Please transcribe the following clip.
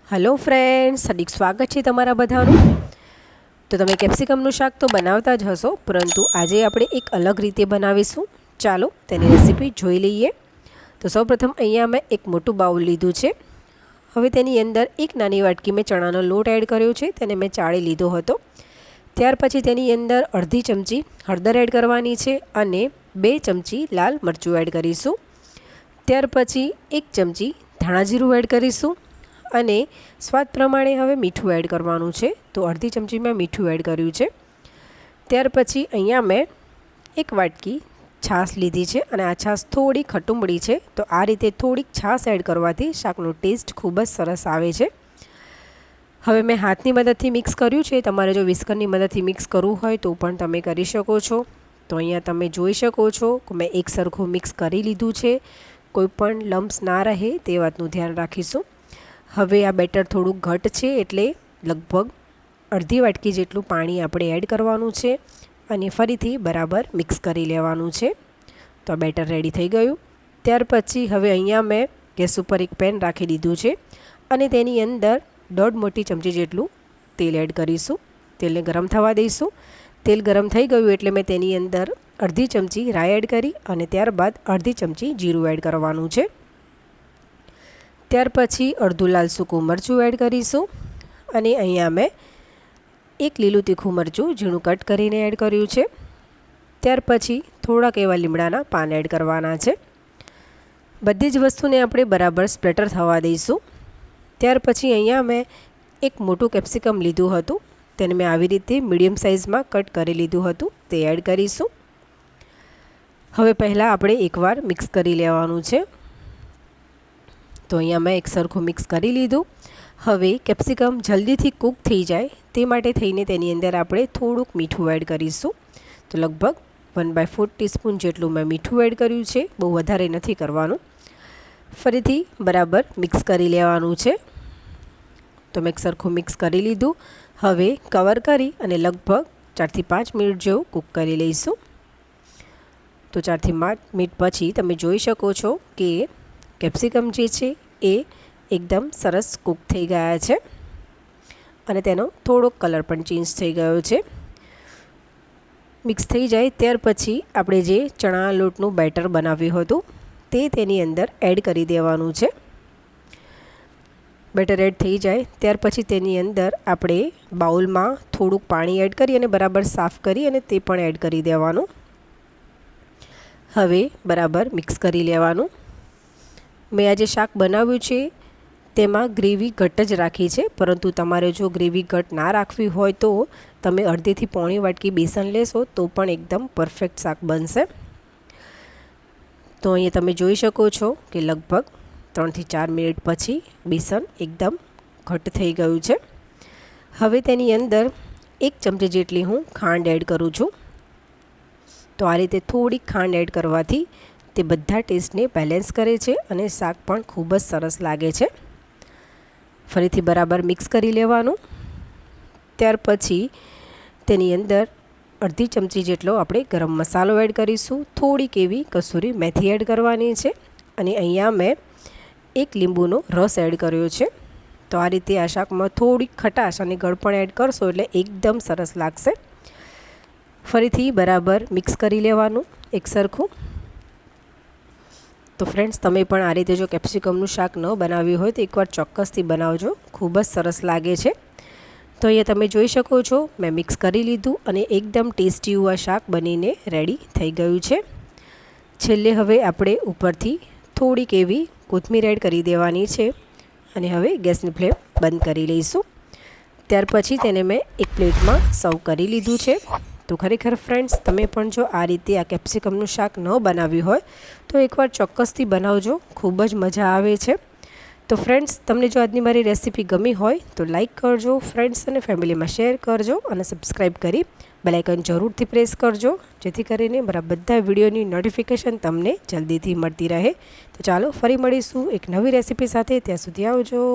Hello friends, हार्दिक स्वागत है तमारा बधाનું। तो તમે કેપ્સિકમનું શાક તો બનાવતા જ હશો, પરંતુ આજે આપણે એક અલગ રીતે બનાવીશું। ચાલો તેની રેસીપી જોઈ લઈએ। તો સૌપ્રથમ અહીંયા મેં એક મોટું બાઉલ લીધું છે। હવે તેની અંદર એક નાની વાટકી મેં ચણાનો લોટ એડ કર્યો છે, તેને મેં ચાળી લીધો હતો। ત્યાર પછી તેની અંદર અડધી ચમચી હળદર એડ કરવાની છે અને 2 ચમચી લાલ મરચું એડ કરીશું। ત્યાર પછી 1 ચમચી ધાણા જીરું એડ કરીશું અને સ્વાદ પ્રમાણે હવે મીઠું એડ કરવાનું છે। તો અડધી ચમચી મેં મીઠું એડ કર્યું છે। ત્યાર પછી અહીંયા મેં એક વાટકી છાશ લીધી છે અને આ છાશ થોડી ખટુંબળી છે। તો આ રીતે થોડીક છાશ એડ કરવાથી શાકનો ટેસ્ટ ખૂબ જ સરસ આવે છે। હવે મેં હાથની મદદથી મિક્સ કર્યું છે, તમારે જો વિસ્કરની મદદથી મિક્સ કરવું હોય તો પણ તમે કરી શકો છો। તો અહીંયા તમે જોઈ શકો છો કે મેં એક સરખું મિક્સ કરી લીધું છે, કોઈ પણ લમ્પ્સ ના રહે તે વાતનું ધ્યાન રાખીશું। હવે આ બેટર થોડું ઘટ છે, એટલે લગભગ અડધી વાટકી જેટલું પાણી આપણે એડ કરવાનું છે અને ફરીથી બરાબર મિક્સ કરી લેવાનું છે। તો આ બેટર રેડી થઈ ગયું। ત્યાર પછી હવે અહીંયા મેં ગેસ ઉપર એક પેન રાખી દીધું છે અને તેની અંદર 1.5 મોટી ચમચી જેટલું તેલ એડ કરીશું। તેલને ગરમ થવા દઈશું। તેલ ગરમ થઈ ગયું એટલે મેં તેની અંદર અડધી ચમચી રાઈ એડ કરી અને ત્યારબાદ અડધી ચમચી જીરું એડ કરવાનું છે। ત્યાર પછી અડધું લાલ સૂકું મરચું એડ કરીશું અને અહીંયા મેં એક લીલું તીખું મરચું ઝીણું કટ કરીને એડ કર્યું છે। ત્યાર પછી થોડાક એવા લીમડાના પાન એડ કરવાના છે। બધી જ વસ્તુને આપણે બરાબર સ્પ્લેટર થવા દઈશું। ત્યાર પછી અહીંયા મેં એક મોટું કેપ્સિકમ લીધું હતું, તેને મેં આવી રીતે મીડિયમ સાઇઝમાં કટ કરી લીધું હતું, તે એડ કરીશું। હવે પહેલાં આપણે એકવાર મિક્સ કરી લેવાનું છે। તો અહીંયા મેં એક સરખું મિક્સ કરી લીધું। હવે કેપ્સિકમ જલ્દીથી કૂક થઈ જાય તે માટે થઈને તેની અંદર આપણે થોડુંક મીઠું એડ કરીશું। તો લગભગ 1/4 ટીસ્પૂન જેટલું મેં મીઠું એડ કર્યું છે, બહુ વધારે નથી કરવાનું। ફરીથી બરાબર મિક્સ કરી લેવાનું છે। તો મેં એક સરખું મિક્સ કરી લીધું। હવે કવર કરી અને લગભગ 4 થી 5 મિનિટ જેવું કૂક કરી લઈશું। તો 4 થી 5 મિનિટ પછી તમે જોઈ શકો છો કે કેપ્સિકમ જે છે એ એકદમ સરસ કૂક થઈ ગયા છે અને તેનો થોડોક કલર પણ ચેન્જ થઈ ગયો છે। મિક્સ થઈ જાય ત્યાર પછી આપણે જે ચણા લોટનું બેટર બનાવ્યું હતું તે તેની અંદર એડ કરી દેવાનું છે। બેટર એડ થઈ જાય ત્યાર પછી તેની અંદર આપણે બાઉલમાં થોડુંક પાણી એડ કરી અને બરાબર સાફ કરી અને તે પણ એડ કરી દેવાનું। હવે બરાબર મિક્સ કરી લેવાનું। મેં આજે શાક બનાવ્યું છે તેમાં ગ્રેવી ઘટ જ રાખી છે, પરંતુ તમારે જો ગ્રેવી ઘટ ના રાખવી હોય તો તમે અડધીથી પોણી વાટકી બેસન લેશો તો પણ એકદમ પરફેક્ટ શાક બનશે। તો અહીંયા તમે જોઈ શકો છો કે લગભગ 3 થી 4 મિનિટ પછી બેસન એકદમ ઘટ થઈ ગયું છે। હવે તેની અંદર 1 ચમચી જેટલી હું ખાંડ એડ કરું છું। તો આ રીતે થોડીક ખાંડ એડ કરવાથી તે બધા ટેસ્ટને બેલેન્સ કરે છે અને શાક પણ ખૂબ જ સરસ લાગે છે। ફરીથી બરાબર મિક્સ કરી લેવાનું। ત્યાર પછી તેની અંદર અડધી ચમચી જેટલો આપણે ગરમ મસાલો એડ કરીશું। થોડીક એવી કસૂરી મેથી એડ કરવાની છે અને અહીંયા મેં 1 લીંબુનો રસ એડ કર્યો છે। તો આ રીતે આ શાકમાં થોડીક ખટાશ અને ગળપણ એડ કરશો એટલે એકદમ સરસ લાગશે। ફરીથી બરાબર મિક્સ કરી લેવાનું એક સરખું। તો ફ્રેન્ડ્સ, તમે પણ આ રીતે જો કેપ્સિકમનું શાક ન બનાવ્યું હોય તો એકવાર ચોક્કસથી બનાવજો, ખૂબ જ સરસ લાગે છે। તો અહીંયા તમે જોઈ શકો છો મેં મિક્સ કરી લીધું અને એકદમ ટેસ્ટી એવું આ શાક બનીને રેડી થઈ ગયું છે। છેલ્લે હવે આપણે ઉપરથી થોડીક એવી કોથમીર એડ કરી દેવાની છે અને હવે ગેસની ફ્લેમ બંધ કરી લઈશું। ત્યાર પછી તેને મેં એક પ્લેટમાં સર્વ કરી લીધું છે। તો ખરેખર ફ્રેન્ડ્સ, તમે પણ જો આ રીતે આ કેપ્સિકમનું શાક ન બનાવ્યું હોય તો એકવાર ચોક્કસથી બનાવજો, ખૂબ જ મજા આવે છે। તો ફ્રેન્ડ્સ, તમને જો આજની મારી રેસીપી ગમી હોય તો લાઈક કરજો, ફ્રેન્ડ્સ અને ફેમિલીમાં શેર કરજો અને સબસ્ક્રાઈબ કરી બેલ આઇકન જરૂરથી પ્રેસ કરજો, જેથી કરીને મારા બધા વિડીયોની નોટિફિકેશન તમને જલ્દીથી મળતી રહે। તો ચાલો ફરી મળીશું એક નવી રેસીપી સાથે, ત્યાં સુધી આવજો।